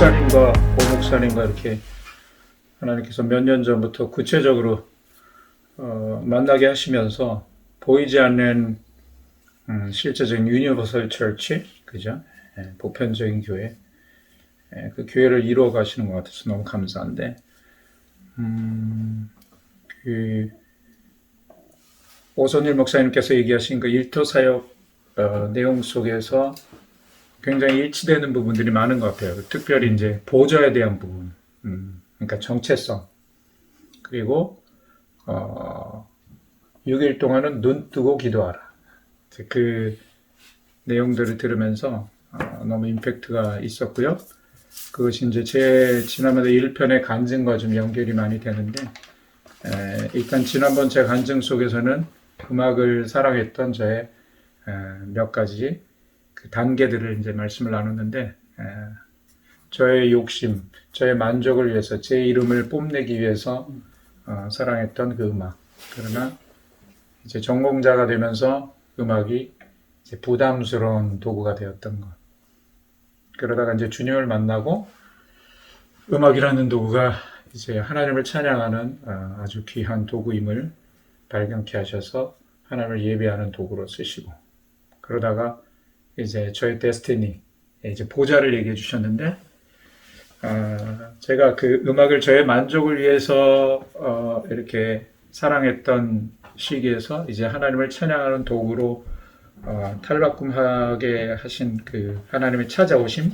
목사님과 고 목사님과 이렇게 하나님께서 몇 년 전부터 구체적으로 만나게 하시면서 보이지 않는 실제적인 유니버설 처치, 그죠? 보편적인 교회, 그 교회를 이루어 가시는 것 같아서 너무 감사한데, 그 오선일 목사님께서 얘기하신 그 일터 사역 내용 속에서 굉장히 일치되는 부분들이 많은 것 같아요. 특별히 이제 보좌에 대한 부분, 그러니까 정체성, 그리고 6일 동안은 눈 뜨고 기도하라. 그 내용들을 들으면서 너무 임팩트가 있었고요. 그것이 이제 제 지난번에 1편의 간증과 좀 연결이 많이 되는데, 일단 지난번 제 간증 속에서는 음악을 사랑했던 저의 몇 가지 그 단계들을 이제 말씀을 나눴는데, 저의 욕심, 저의 만족을 위해서 제 이름을 뽐내기 위해서 사랑했던 그 음악. 그러나 이제 전공자가 되면서 음악이 이제 부담스러운 도구가 되었던 것. 그러다가 이제 주님을 만나고 음악이라는 도구가 이제 하나님을 찬양하는 아주 귀한 도구임을 발견케 하셔서 하나님을 예배하는 도구로 쓰시고, 그러다가 이제 저의 데스티니, 이제 보좌를 얘기해 주셨는데, 제가 그 음악을 저의 만족을 위해서 이렇게 사랑했던 시기에서 이제 하나님을 찬양하는 도구로 탈바꿈하게 하신 그 하나님의 찾아오심,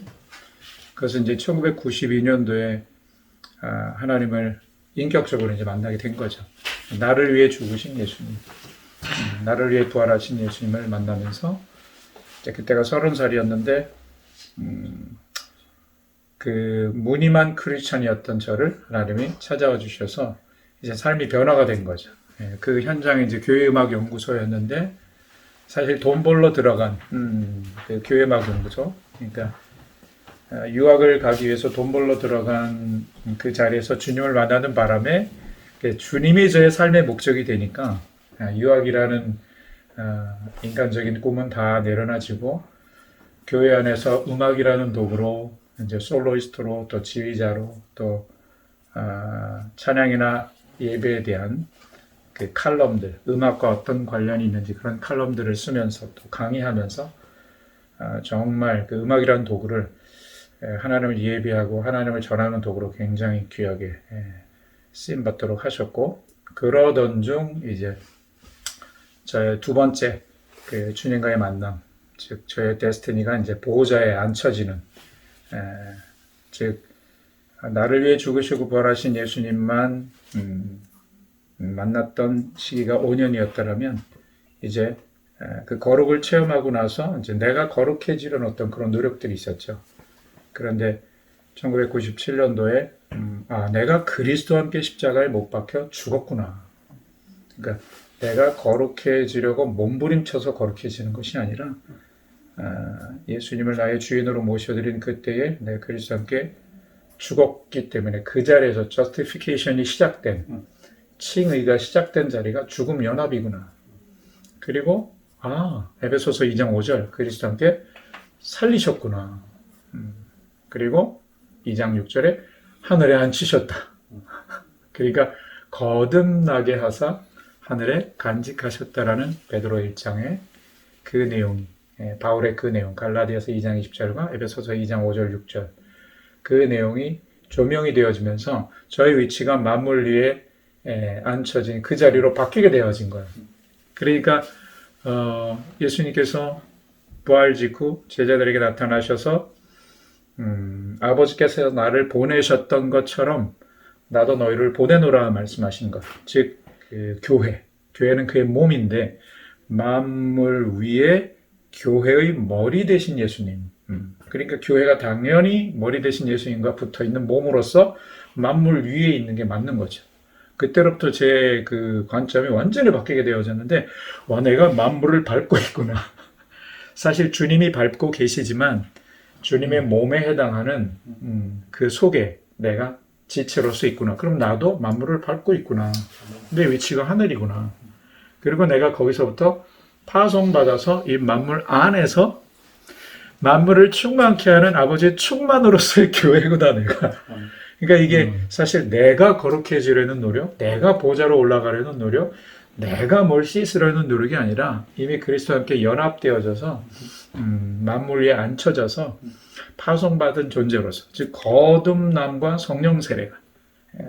그것은 이제 1992년도에 하나님을 인격적으로 이제 만나게 된 거죠. 나를 위해 죽으신 예수님, 나를 위해 부활하신 예수님을 만나면서 이제 그때가 30살이었는데 그 무늬만 크리스찬이었던 저를 하나님이 찾아와 주셔서 이제 삶이 변화가 된 거죠. 그 현장이 이제 교회음악연구소였는데, 사실 돈 벌러 들어간 그 교회음악연구소, 그러니까 유학을 가기 위해서 돈 벌러 들어간 그 자리에서 주님을 만나는 바람에 주님이 저의 삶의 목적이 되니까 유학이라는 인간적인 꿈은 다 내려놔지고 교회 안에서 음악이라는 도구로 이제 솔로이스트로 또 지휘자로 또 찬양이나 예배에 대한 그 칼럼들, 음악과 어떤 관련이 있는지 그런 칼럼들을 쓰면서 또 강의하면서 정말 그 음악이라는 도구를 하나님을 예배하고 하나님을 전하는 도구로 굉장히 귀하게 쓰임 받도록 하셨고, 그러던 중 이제 저의 두 번째 그 주님과의 만남, 즉 저의 데스티니가 이제 보호자에 앉혀지는, 즉 나를 위해 죽으시고 부활하신 예수님만 만났던 시기가 5년이었다면 이제 그 거룩을 체험하고 나서 이제 내가 거룩해지려는 어떤 그런 노력들이 있었죠. 그런데 1997년도에 내가 그리스도와 함께 십자가에 못 박혀 죽었구나. 그러니까 내가 거룩해지려고 몸부림쳐서 거룩해지는 것이 아니라 예수님을 나의 주인으로 모셔드린 그때에 내가 그리스도와 함께 죽었기 때문에 그 자리에서 justification이 시작된, 칭의가 시작된 자리가 죽음 연합이구나. 그리고 에베소서 2장 5절 그리스도와 함께 살리셨구나. 그리고 2장 6절에 하늘에 앉히셨다. 그러니까 거듭나게 하사 하늘에 간직하셨다라는 베드로 1장의 그 내용이, 바울의 그 내용, 갈라디아서 2장 20절과 에베소서 2장 5절 6절 그 내용이 조명이 되어지면서 저의 위치가 만물 위에 앉혀진 그 자리로 바뀌게 되어진 거예요. 그러니까 예수님께서 부활 직후 제자들에게 나타나셔서 아버지께서 나를 보내셨던 것처럼 나도 너희를 보내노라 말씀하신 것. 즉 그 교회는 그의 몸인데 만물 위에 교회의 머리 되신 예수님. 그러니까 교회가 당연히 머리 되신 예수님과 붙어있는 몸으로서 만물 위에 있는 게 맞는 거죠. 그때로부터 제 그 관점이 완전히 바뀌게 되어졌는데, 내가 만물을 밟고 있구나. 사실 주님이 밟고 계시지만 주님의 몸에 해당하는 그 속에 내가 지체로서 있구나. 그럼 나도 만물을 밟고 있구나. 내 위치가 하늘이구나. 그리고 내가 거기서부터 파송받아서 이 만물 안에서 만물을 충만케 하는 아버지의 충만으로서의 교회구나 내가. 그러니까 이게 사실 내가 거룩해지려는 노력, 내가 보좌로 올라가려는 노력, 내가 뭘 씻으려는 노력이 아니라 이미 그리스도와 함께 연합되어져서 만물 위에 앉혀져서 파송받은 존재로서, 즉 거듭남과 성령 세례가,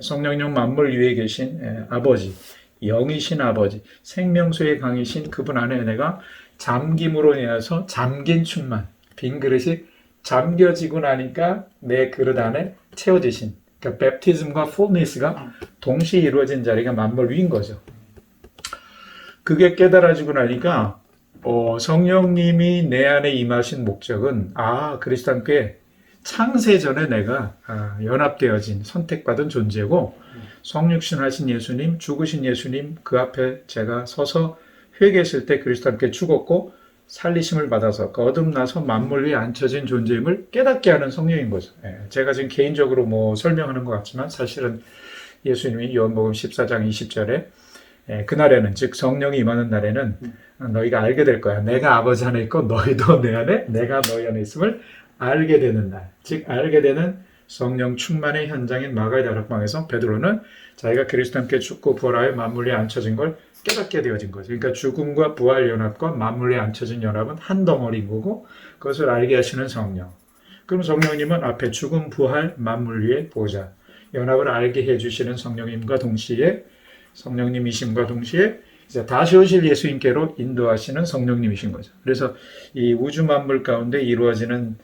성령님 만물 위에 계신 아버지, 영이신 아버지, 생명수의 강이신 그분 안에 내가 잠김으로 인해서 잠긴 충만, 빈 그릇이 잠겨지고 나니까 내 그릇 안에 채워지신, 그러니까 베프티즘과 풀니스가 동시에 이루어진 자리가 만물 위인 거죠. 그게 깨달아지고 나니까 성령님이 내 안에 임하신 목적은 그리스도 함께 창세 전에 내가 연합되어진 선택받은 존재고, 성육신하신 예수님, 죽으신 예수님 그 앞에 제가 서서 회개했을 때 그리스도 함께 죽었고 살리심을 받아서 거듭나서 만물 위에 앉혀진 존재임을 깨닫게 하는 성령인 거죠. 제가 지금 개인적으로 뭐 설명하는 것 같지만 사실은 예수님이 요한복음 14장 20절에 그날에는, 즉 성령이 임하는 날에는 너희가 알게 될 거야. 내가 아버지 안에 있고 너희도 내 안에, 내가 너희 안에 있음을 알게 되는 날. 즉 알게 되는 성령 충만의 현장인 마가의 다락방에서 베드로는 자기가 그리스도 함께 죽고 부활하여 만물 위에 앉혀진 걸 깨닫게 되어진 거죠. 그러니까 죽음과 부활 연합과 만물 위에 앉혀진 연합은 한 덩어리인 거고, 그것을 알게 하시는 성령. 그럼 성령님은 앞에 죽음, 부활, 만물 위에 보좌, 연합을 알게 해주시는 성령님과 동시에, 성령님이심과 동시에 이제 다시 오실 예수님께로 인도하시는 성령님이신 거죠. 그래서 이 우주 만물 가운데 이루어지는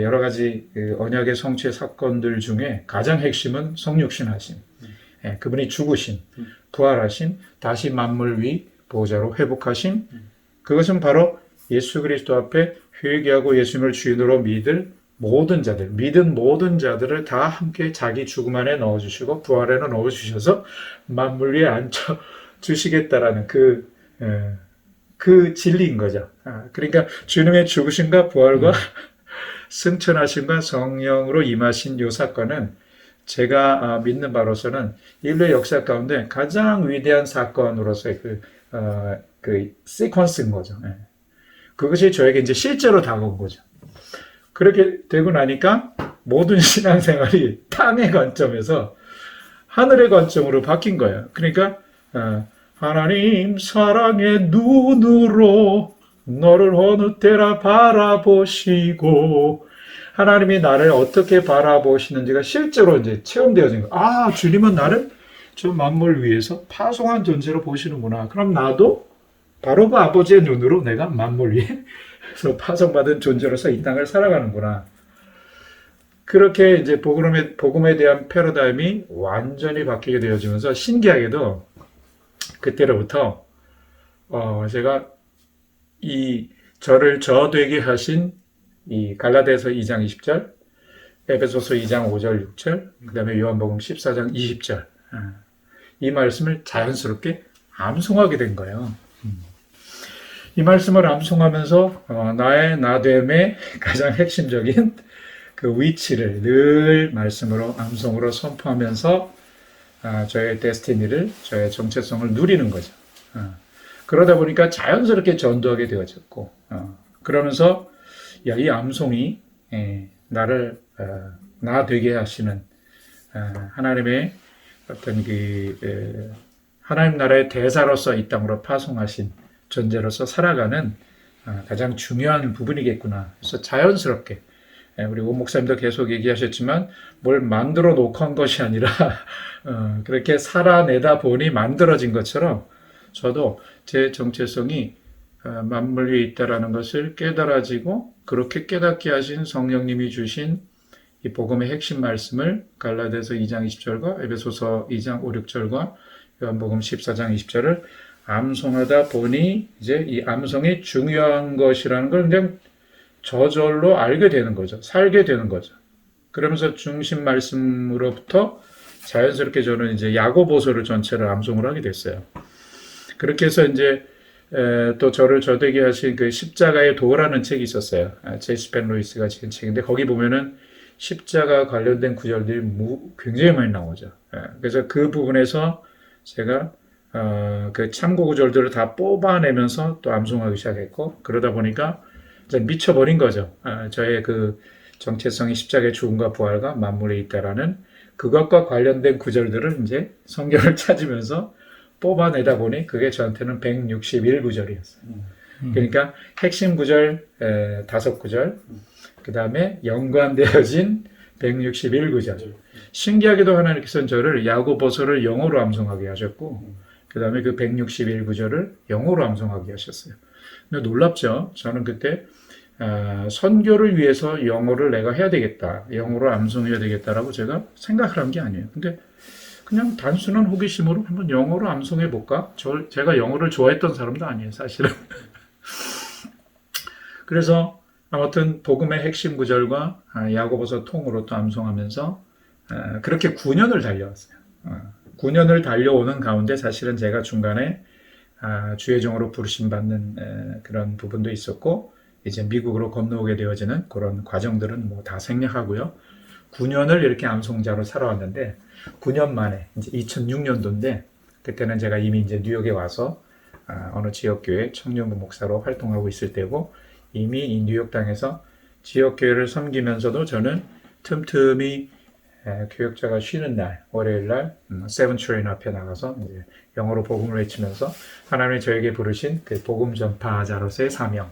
여러 가지 언약의 성취의 사건들 중에 가장 핵심은 성육신하심, 그분이 죽으심, 부활하심, 다시 만물 위 보좌로 회복하심, 그것은 바로 예수 그리스도 앞에 회개하고 예수님을 주인으로 믿을 모든 자들, 믿은 모든 자들을 다 함께 자기 죽음 안에 넣어주시고 부활에는 넣어주셔서 만물 위에 앉혀주시겠다라는 그 진리인 거죠. 그러니까 주님의 죽으심과 부활과 승천하심과 성령으로 임하신 이 사건은 제가 믿는 바로서는 인류의 역사 가운데 가장 위대한 사건으로서의 그 시퀀스인 거죠. 그것이 저에게 이제 실제로 다가온 거죠. 그렇게 되고 나니까 모든 신앙생활이 땅의 관점에서 하늘의 관점으로 바뀐 거예요. 그러니까 하나님 사랑의 눈으로 너를 어느 때나 바라보시고, 하나님이 나를 어떻게 바라보시는지가 실제로 이제 체험되어진 거예요. 주님은 나를 저 만물 위에서 파송한 존재로 보시는구나. 그럼 나도 바로 그 아버지의 눈으로 내가 만물 위에서 파송받은 존재로서 이 땅을 살아가는구나. 그렇게 이제 복음에 대한 패러다임이 완전히 바뀌게 되어지면서 신기하게도 그때로부터 제가 이 저를 저되게 하신 이 갈라디아서 2장 20절, 에베소서 2장 5절 6절, 그 다음에 요한복음 14장 20절, 이 말씀을 자연스럽게 암송하게 된 거예요. 이 말씀을 암송하면서 나의 나됨의 가장 핵심적인 그 위치를 늘 말씀으로 암송으로 선포하면서 저의 데스티니를, 저의 정체성을 누리는 거죠. 그러다 보니까 자연스럽게 전도하게 되어졌고, 그러면서 이 암송이 나를 나 되게 하시는 하나님의 어떤 하나님 나라의 대사로서 이 땅으로 파송하신 존재로서 살아가는 가장 중요한 부분이겠구나. 그래서 자연스럽게 우리 오 목사님도 계속 얘기하셨지만 뭘 만들어 놓고 한 것이 아니라 그렇게 살아내다 보니 만들어진 것처럼 저도 제 정체성이 만물 위에 있다라는 것을 깨달아지고, 그렇게 깨닫게 하신 성령님이 주신 이 복음의 핵심 말씀을 갈라디아서 2장 20절과 에베소서 2장 5, 6절과 요한복음 14장 20절을 암송하다 보니 이제 이 암송이 중요한 것이라는 걸 그냥 저절로 알게 되는 거죠. 살게 되는 거죠. 그러면서 중심 말씀으로부터 자연스럽게 저는 이제 야고보서를 전체를 암송을 하게 됐어요. 그렇게 해서 이제 또 저를 저되게 하신 그 십자가의 도라는 책이 있었어요. 제이스 펜 로이스가 지은 책인데 거기 보면은 십자가 관련된 구절들이 굉장히 많이 나오죠. 그래서 그 부분에서 제가 그 참고 구절들을 다 뽑아내면서 또 암송하기 시작했고, 그러다 보니까 이제 미쳐버린 거죠. 저의 그 정체성이 십자가의 죽음과 부활과 맞물려 있다라는 그것과 관련된 구절들을 이제 성경을 찾으면서 뽑아내다 보니 그게 저한테는 161구절이었어요. 그러니까 핵심 구절 5구절, 그 다음에 연관되어진 161구절. 신기하게도 하나님께서는 저를 야고보서를 영어로 암송하게 하셨고, 그 다음에 그 161구절을 영어로 암송하게 하셨어요. 근데 놀랍죠? 저는 그때 선교를 위해서 영어를 내가 해야 되겠다, 영어로 암송해야 되겠다라고 제가 생각을 한 게 아니에요. 근데 그냥 단순한 호기심으로 한번 영어로 암송해 볼까? 제가 영어를 좋아했던 사람도 아니에요, 사실은. 그래서 아무튼 복음의 핵심 구절과 야고보서 통으로 또 암송하면서 그렇게 9년을 달려왔어요. 9년을 달려오는 가운데 사실은 제가 중간에 주의 종으로 부르심 받는 그런 부분도 있었고, 이제 미국으로 건너오게 되어지는 그런 과정들은 뭐 다 생략하고요. 9년을 이렇게 암송자로 살아왔는데 9년 만에 이제 2006년도인데 그때는 제가 이미 이제 뉴욕에 와서 어느 지역교회 청년부 목사로 활동하고 있을 때고, 이미 이 뉴욕 땅에서 지역교회를 섬기면서도 저는 틈틈이 교역자가 쉬는 날, 월요일 날 세븐 트레인 앞에 나가서 이제 영어로 복음을 외치면서 하나님이 저에게 부르신 그 복음 전파자로서의 사명,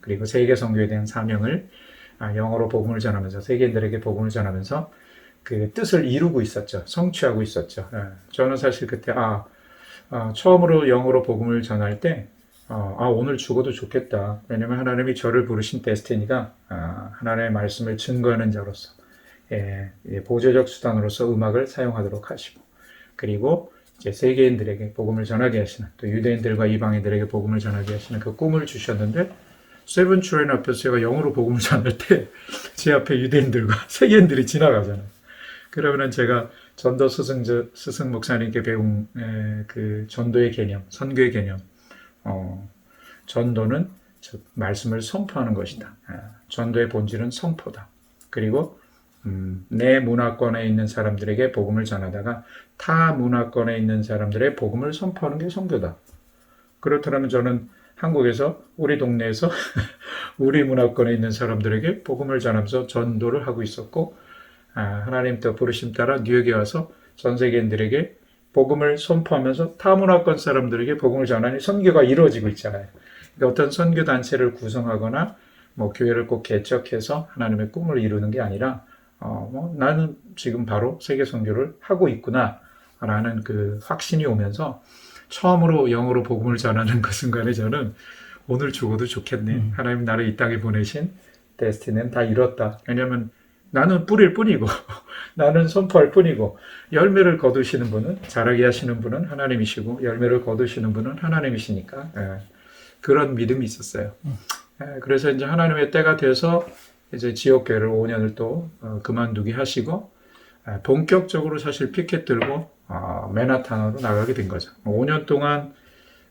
그리고 세계 선교에 대한 사명을 영어로 복음을 전하면서 세계인들에게 복음을 전하면서 그 뜻을 이루고 있었죠. 성취하고 있었죠. 저는 사실 그때 처음으로 영어로 복음을 전할 때 오늘 죽어도 좋겠다. 왜냐면 하나님이 저를 부르신 데스티니가 하나님의 말씀을 증거하는 자로서 보조적 수단으로서 음악을 사용하도록 하시고, 그리고 이제 세계인들에게 복음을 전하게 하시는, 또 유대인들과 이방인들에게 복음을 전하게 하시는 그 꿈을 주셨는데, 세븐 트레인 앞에서 제가 영어로 복음을 전할 때 제 앞에 유대인들과 세계인들이 지나가잖아요. 그러면은 제가 전도 스승 목사님께 배운 그 전도의 개념, 선교의 개념, 전도는 즉 말씀을 선포하는 것이다. 전도의 본질은 선포다. 그리고 내 문화권에 있는 사람들에게 복음을 전하다가 타 문화권에 있는 사람들의 복음을 선포하는 게 선교다. 그렇다면 저는 한국에서 우리 동네에서 우리 문화권에 있는 사람들에게 복음을 전하면서 전도를 하고 있었고, 하나님 또 부르심 따라 뉴욕에 와서 전 세계인들에게 복음을 선포하면서 타 문화권 사람들에게 복음을 전하니 선교가 이루어지고 있잖아요. 그러니까 어떤 선교 단체를 구성하거나 뭐 교회를 꼭 개척해서 하나님의 꿈을 이루는 게 아니라 나는 지금 바로 세계 선교를 하고 있구나라는 그 확신이 오면서 처음으로 영어로 복음을 전하는 그 순간에 저는 오늘 죽어도 좋겠네. 하나님 나를 이 땅에 보내신 데스티니는 다 이뤘다. 왜냐하면 나는 뿌릴 뿐이고 나는 선포할 뿐이고, 열매를 거두시는 분은, 자라게 하시는 분은 하나님이시고 열매를 거두시는 분은 하나님이시니까 그런 믿음이 있었어요. 그래서 이제 하나님의 때가 돼서 이제 지역교회를 5년을 또 그만두게 하시고 본격적으로 사실 피켓 들고 맨하탄으로 나가게 된 거죠. 5년 동안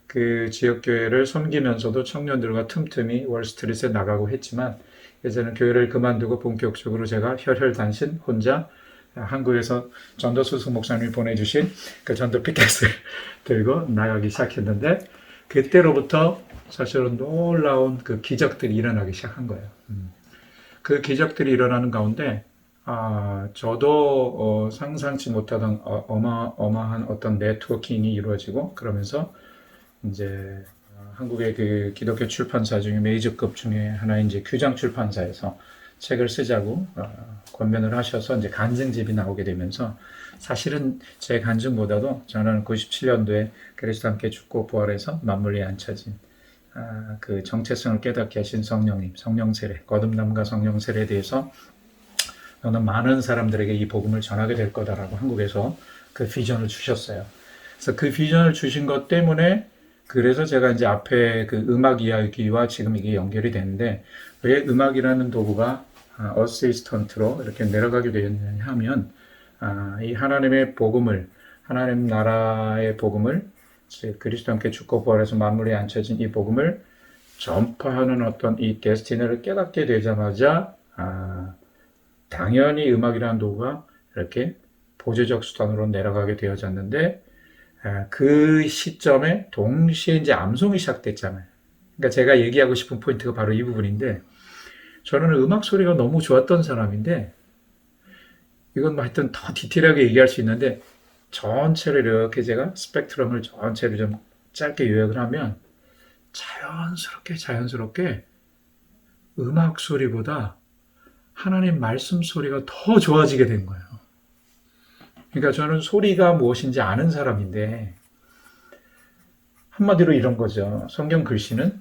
그 지역교회를 섬기면서도 청년들과 틈틈이 월스트리트에 나가고 했지만, 이제는 교회를 그만두고 본격적으로 제가 혈혈단신 혼자 한국에서 전도수석 목사님이 보내주신 그 전도 피켓을 들고 나가기 시작했는데, 그때로부터 사실은 놀라운 그 기적들이 일어나기 시작한 거예요. 그 기적들이 일어나는 가운데 저도 상상치 못하던 어마어마한 어떤 네트워킹이 이루어지고, 그러면서 이제 한국의 그 기독교 출판사 중에 메이저급 중에 하나인 이제 규장 출판사에서 책을 쓰자고 권면을 하셔서 이제 간증집이 나오게 되면서, 사실은 제 간증보다도 저는 97년도에 그리스도 함께 죽고 부활해서 만물에 앉혀진 그 정체성을 깨닫게 하신 성령님, 성령 세례, 거듭남과 성령 세례에 대해서 너는 많은 사람들에게 이 복음을 전하게 될 거다라고 한국에서 그 비전을 주셨어요. 그래서 그 비전을 주신 것 때문에, 그래서 제가 이제 앞에 그 음악 이야기와 지금 이게 연결이 되는데, 왜 음악이라는 도구가 어시스턴트로 이렇게 내려가게 되었느냐 하면, 이 하나님의 복음을, 하나님 나라의 복음을, 그리스도 함께 죽고 부활해서 만물에 앉혀진 이 복음을 전파하는 어떤 이 데스티니를 깨닫게 되자마자 당연히 음악이라는 도구가 이렇게 보조적 수단으로 내려가게 되어졌는데, 그 시점에 동시에 이제 암송이 시작됐잖아요. 그러니까 제가 얘기하고 싶은 포인트가 바로 이 부분인데, 저는 음악 소리가 너무 좋았던 사람인데, 이건 뭐 하여튼 더 디테일하게 얘기할 수 있는데, 전체를 이렇게 제가 스펙트럼을 전체를 좀 짧게 요약을 하면, 자연스럽게 음악 소리보다 하나님 말씀 소리가 더 좋아지게 된 거예요. 그러니까 저는 소리가 무엇인지 아는 사람인데, 한마디로 이런 거죠. 성경 글씨는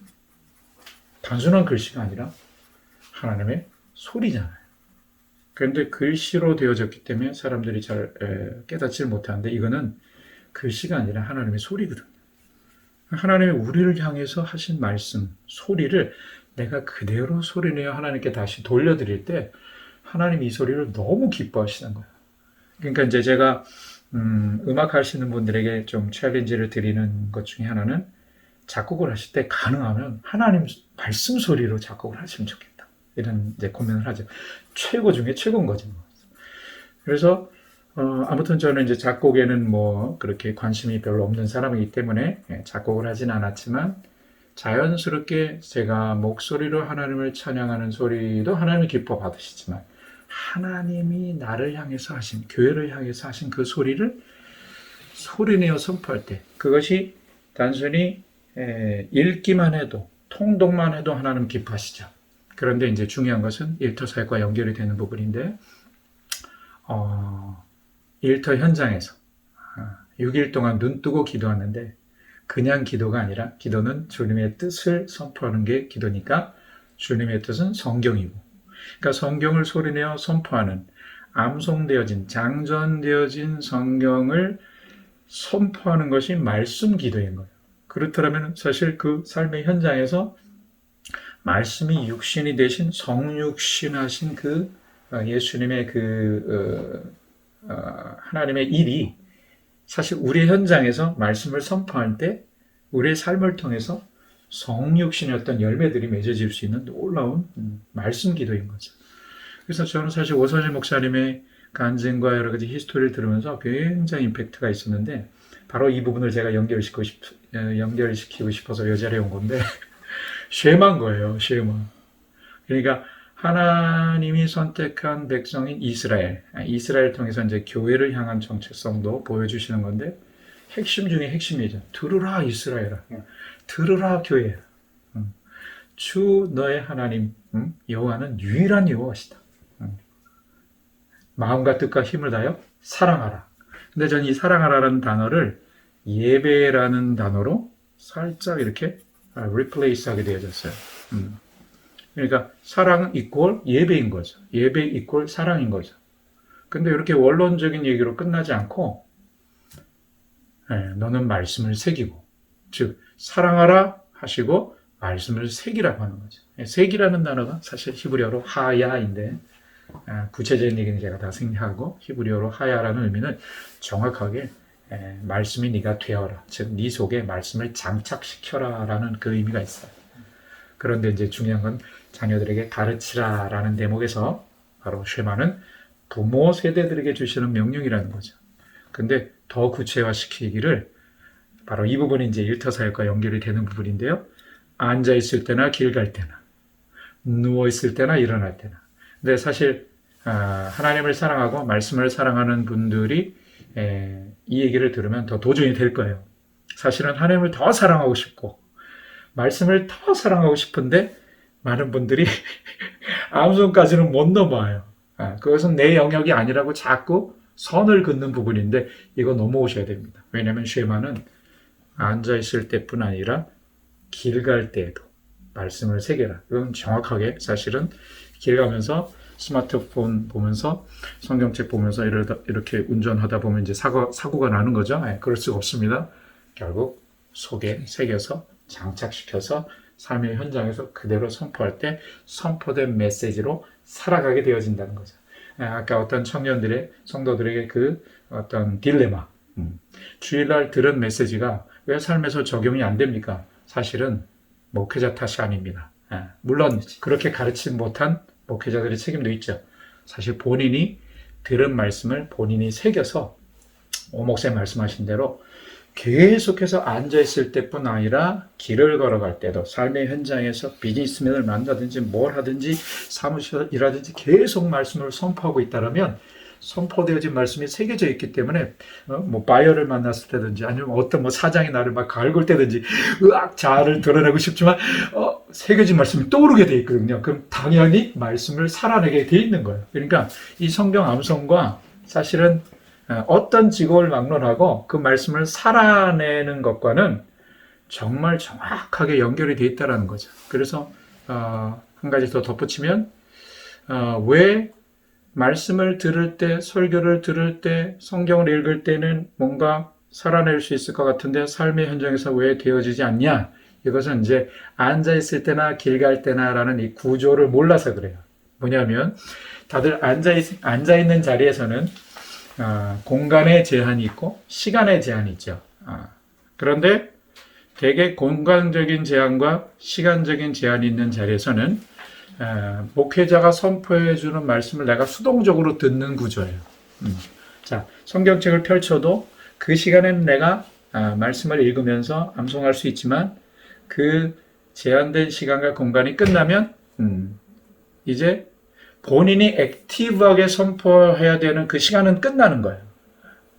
단순한 글씨가 아니라 하나님의 소리잖아요. 그런데 글씨로 되어졌기 때문에 사람들이 잘 깨닫지 못하는데, 이거는 글씨가 아니라 하나님의 소리거든요. 하나님이 우리를 향해서 하신 말씀, 소리를 내가 그대로 소리내어 하나님께 다시 돌려드릴 때 하나님이 이 소리를 너무 기뻐하시는 거예요. 그러니까 이제 제가 음악 하시는 분들에게 좀 챌린지를 드리는 것 중에 하나는, 작곡을 하실 때 가능하면 하나님 말씀 소리로 작곡을 하시면 좋겠다, 이런 이제 고민을 하죠. 최고 중에 최고인 거죠. 그래서 아무튼 저는 이제 작곡에는 뭐 그렇게 관심이 별로 없는 사람이기 때문에 작곡을 하진 않았지만, 자연스럽게 제가 목소리로 하나님을 찬양하는 소리도 하나님이 기뻐 받으시지만, 하나님이 나를 향해서 하신, 교회를 향해서 하신 그 소리를 소리내어 선포할 때, 그것이 단순히 읽기만 해도, 통독만 해도 하나님 기뻐하시죠. 그런데 이제 중요한 것은 일터 사역과 연결이 되는 부분인데, 일터 현장에서 6일 동안 눈 뜨고 기도하는데, 그냥 기도가 아니라, 기도는 주님의 뜻을 선포하는 게 기도니까 주님의 뜻은 성경이고, 그러니까 성경을 소리내어 선포하는, 암송되어진, 장전되어진 성경을 선포하는 것이 말씀 기도인 거예요. 그렇다면 사실 그 삶의 현장에서 말씀이 육신이 되신, 성육신하신 그 예수님의 하나님의 일이 사실 우리 현장에서 말씀을 선포할 때 우리의 삶을 통해서 성육신의 어떤 열매들이 맺어질 수 있는 놀라운 말씀 기도인 거죠. 그래서 저는 사실 오선일 목사님의 간증과 여러 가지 히스토리를 들으면서 굉장히 임팩트가 있었는데, 바로 이 부분을 제가 연결시키고 싶어서 이 자리에 온 건데, 쉐마인 거예요, 쉐마. 그러니까 하나님이 선택한 백성인 이스라엘 통해서 이제 교회를 향한 정체성도 보여주시는 건데, 핵심 중에 핵심이죠. 들으라 이스라엘아, 들으라 교회야. 주 너의 하나님 여호와는 유일한 여호와시다. 마음과 뜻과 힘을 다하여 사랑하라. 근데 저는 이 사랑하라라는 단어를 예배라는 단어로 살짝 이렇게 replace 하게 되어졌어요. 그러니까 사랑 이퀄 예배인 거죠. 예배 이퀄 사랑인 거죠. 근데 이렇게 원론적인 얘기로 끝나지 않고, 너는 말씀을 새기고, 즉 사랑하라 하시고 말씀을 새기라고 하는 거죠. 새기라는 단어가 사실 히브리어로 하야인데, 구체적인 얘기는 제가 다 생략하고, 히브리어로 하야라는 의미는 정확하게 말씀이 네가 되어라, 즉 네 속에 말씀을 장착시켜라라는 그 의미가 있어요. 그런데 이제 중요한 건 자녀들에게 가르치라라는 대목에서 바로 쉐마는 부모 세대들에게 주시는 명령이라는 거죠. 근데 더 구체화시키기를, 바로 이 부분이 이제 일터 사역과 연결이 되는 부분인데요. 앉아 있을 때나 길 갈 때나, 누워 있을 때나 일어날 때나. 근데 사실 하나님을 사랑하고 말씀을 사랑하는 분들이 이 얘기를 들으면 더 도전이 될 거예요. 사실은 하나님을 더 사랑하고 싶고 말씀을 더 사랑하고 싶은데 많은 분들이 암송까지는 못 넘어와요. 그것은 내 영역이 아니라고 자꾸 선을 긋는 부분인데, 이거 넘어오셔야 됩니다. 왜냐하면 쉐마는 앉아있을 때뿐 아니라 길 갈 때에도 말씀을 새겨라. 이건 정확하게 사실은 길 가면서 스마트폰 보면서 성경책 보면서 이렇게 운전하다 보면 이제 사고가 나는 거죠. 그럴 수가 없습니다. 결국 속에 새겨서 장착시켜서 삶의 현장에서 그대로 선포할 때 선포된 메시지로 살아가게 되어진다는 거죠. 아까 어떤 성도들에게 그 어떤 딜레마, 주일날 들은 메시지가 왜 삶에서 적용이 안 됩니까? 사실은 목회자 탓이 아닙니다. 물론 그렇게 가르치지 못한 목회자들의 책임도 있죠. 사실 본인이 들은 말씀을 본인이 새겨서, 오 목사님 말씀하신 대로 계속해서 앉아있을 때뿐 아니라 길을 걸어갈 때도 삶의 현장에서 비즈니스맨을 만나든지 뭘 하든지 사무실에서 일하든지 계속 말씀을 선포하고 있다면 선포되어진 말씀이 새겨져 있기 때문에 뭐 바이어를 만났을 때든지 아니면 어떤 뭐 사장이 나를 막 갈굴 때든지 으악 자아를 드러내고 싶지만 새겨진 말씀이 떠오르게 돼 있거든요. 그럼 당연히 말씀을 살아내게 돼 있는 거예요. 그러니까 이 성경 암송과 사실은 어떤 직업을 막론하고 그 말씀을 살아내는 것과는 정말 정확하게 연결이 되어 있다는 거죠. 그래서 한 가지 더 덧붙이면 왜 말씀을 들을 때, 설교를 들을 때, 성경을 읽을 때는 뭔가 살아낼 수 있을 것 같은데 삶의 현장에서 왜 되어지지 않냐? 이것은 이제 앉아있을 때나 길 갈 때나라는 이 구조를 몰라서 그래요. 뭐냐면 다들 앉아있는 자리에서는 공간의 제한이 있고 시간의 제한이 있죠. 그런데 대개 공간적인 제한과 시간적인 제한이 있는 자리에서는 목회자가 선포해 주는 말씀을 내가 수동적으로 듣는 구조예요. 자, 성경책을 펼쳐도 그 시간에는 내가 말씀을 읽으면서 암송할 수 있지만 그 제한된 시간과 공간이 끝나면 이제 본인이 액티브하게 선포해야 되는 그 시간은 끝나는 거예요.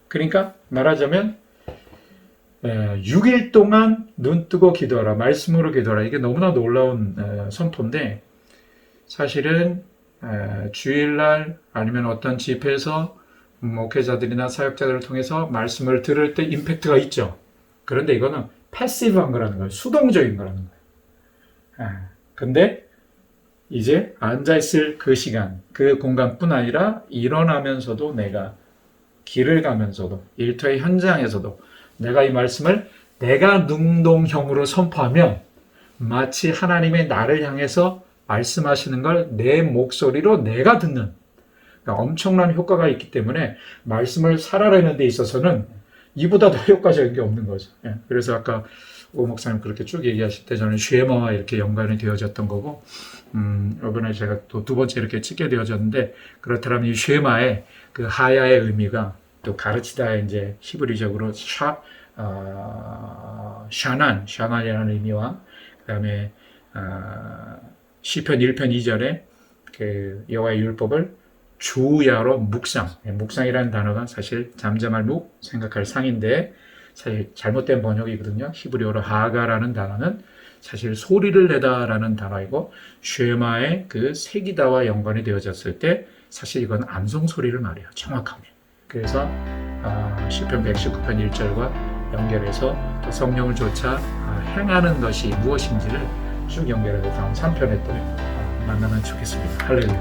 그러니까 말하자면 6일 동안 눈 뜨고 기도하라, 말씀으로 기도하라. 이게 너무나 놀라운 선포인데 사실은 주일날 아니면 어떤 집회에서 목회자들이나 사역자들을 통해서 말씀을 들을 때 임팩트가 있죠. 그런데 이거는 패시브한 거라는 거예요. 수동적인 거라는 거예요. 근데 이제 앉아있을 그 시간, 그 공간뿐 아니라 일어나면서도 내가 길을 가면서도 일터의 현장에서도 내가 이 말씀을 내가 능동형으로 선포하면 마치 하나님의 나를 향해서 말씀하시는 걸 내 목소리로 내가 듣는 그러니까 엄청난 효과가 있기 때문에 말씀을 살아내는 데 있어서는 이보다 더 효과적인 게 없는 거죠. 그래서 아까 오 목사님 그렇게 쭉 얘기하실 때 저는 쉐마와 이렇게 연관이 되어졌던 거고 이번에 제가 또 두 번째 이렇게 찍게 되어졌는데 그렇다면 이 쉐마의 그 하야의 의미가 또 가르치다 이제 히브리적으로 샤난이라는 의미와 그다음에 시편 1편 2절에 그 여호와의 율법을 주야로 묵상이라는 단어가 사실 잠잠할 묵, 생각할 상인데 사실 잘못된 번역이거든요. 히브리어로 하가라는 단어는 사실 소리를 내다라는 단어이고 쉐마의 그 새기다와 연관이 되어졌을 때 사실 이건 암송 소리를 말해요. 정확하게. 그래서 시편 119편 1절과 연결해서 또 성령을 쫓아 행하는 것이 무엇인지를 쭉 연결해서 다음 3편에 또 만나면 좋겠습니다. 할렐루야.